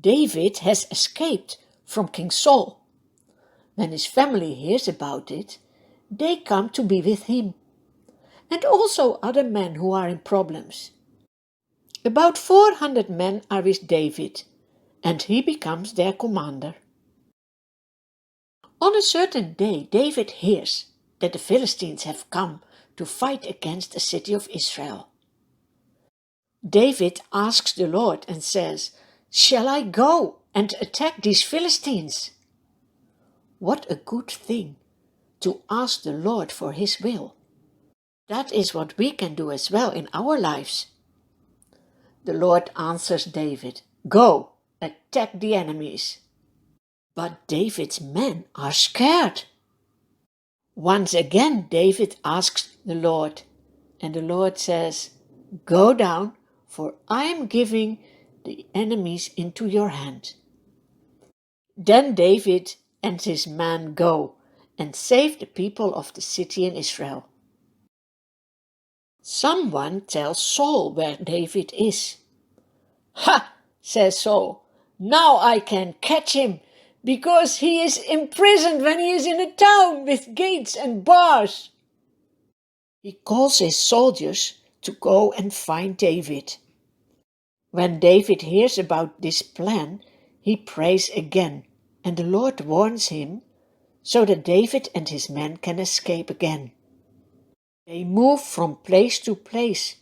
David has escaped from King Saul. When his family hears about it, they come to be with him, and also other men who are in problems. About 400 men are with David, and he becomes their commander. On a certain day, David hears that the Philistines have come to fight against the city of Israel. David asks the Lord and says, "Shall I go and attack these Philistines?" What a good thing to ask the Lord for his will. That is what we can do as well in our lives. The Lord answers David, "Go, attack the enemies." But David's men are scared. Once again, David asks the Lord, and the Lord says, "Go down, for I am giving the enemies into your hand." Then David and his men go and save the people of the city in Israel. Someone tells Saul where David is. "Ha!" says Saul, "now I can catch him, because he is imprisoned when he is in a town with gates and bars." He calls his soldiers to go and find David. When David hears about this plan, he prays again, and the Lord warns him so that David and his men can escape again. They move from place to place.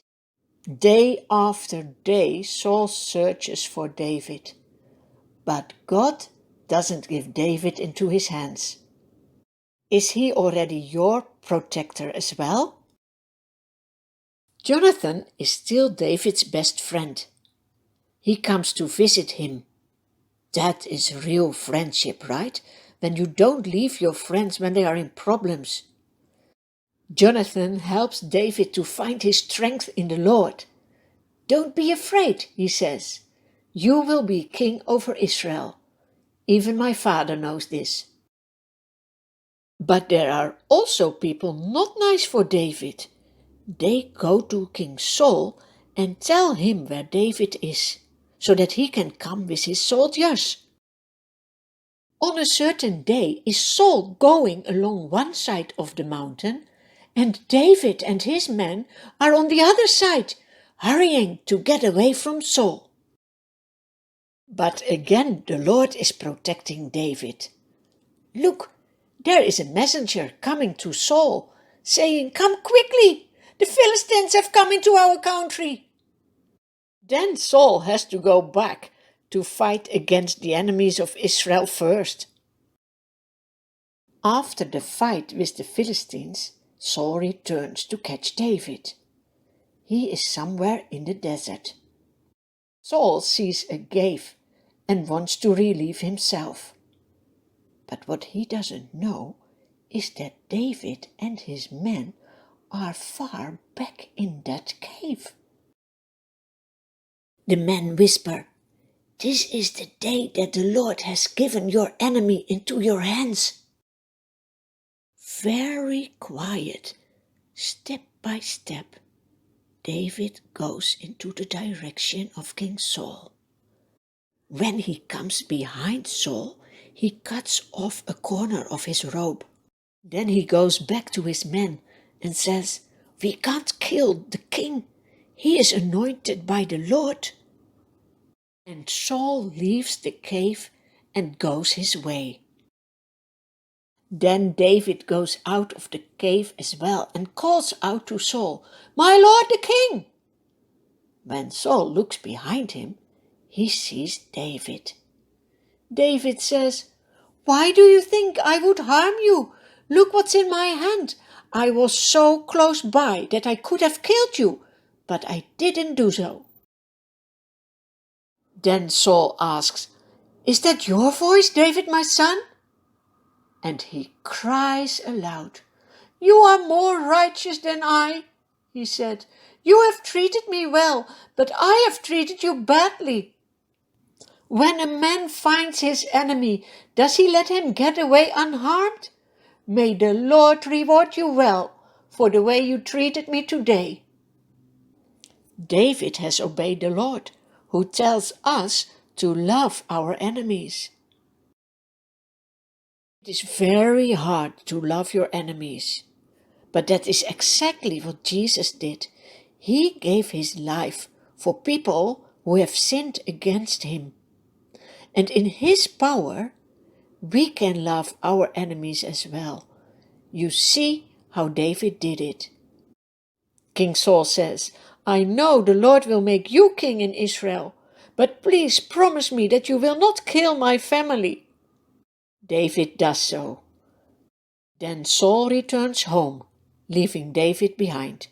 Day after day, Saul searches for David, but God doesn't give David into his hands. Is he already your protector as well? Jonathan is still David's best friend. He comes to visit him. That is real friendship, right? When you don't leave your friends when they are in problems. Jonathan helps David to find his strength in the Lord. "Don't be afraid," he says. "You will be king over Israel. Even my father knows this." But there are also people not nice for David. They go to King Saul and tell him where David is, so that he can come with his soldiers. On a certain day is Saul going along one side of the mountain, and David and his men are on the other side, hurrying to get away from Saul. But again the Lord is protecting David. "Look, there is a messenger coming to Saul, saying, 'Come quickly, the Philistines have come into our country.'" Then Saul has to go back to fight against the enemies of Israel first. After the fight with the Philistines, Saul returns to catch David. He is somewhere in the desert. Saul sees a cave and wants to relieve himself. But what he doesn't know is that David and his men are far back in that cave. The men whisper, "This is the day that the Lord has given your enemy into your hands." Very quiet, step by step, David goes into the direction of King Saul. When he comes behind Saul, he cuts off a corner of his robe. Then he goes back to his men and says, "We can't kill the king. He is anointed by the Lord." And Saul leaves the cave and goes his way. Then David goes out of the cave as well and calls out to Saul, "My lord the king!" When Saul looks behind him, he sees David. David says, "Why do you think I would harm you? Look what's in my hand. I was so close by that I could have killed you, but I didn't do so." Then Saul asks, "Is that your voice, David, my son?" And he cries aloud, "You are more righteous than I," he said. "You have treated me well, but I have treated you badly." When a man finds his enemy, does he let him get away unharmed? May the Lord reward you well for the way you treated me today. David has obeyed the Lord, who tells us to love our enemies. It is very hard to love your enemies, but that is exactly what Jesus did. He gave his life for people who have sinned against him. And in his power, we can love our enemies as well. You see how David did it. King Saul says, I know the Lord will make you king in Israel, but please promise me that you will not kill my family. David does so. Then Saul returns home, leaving David behind.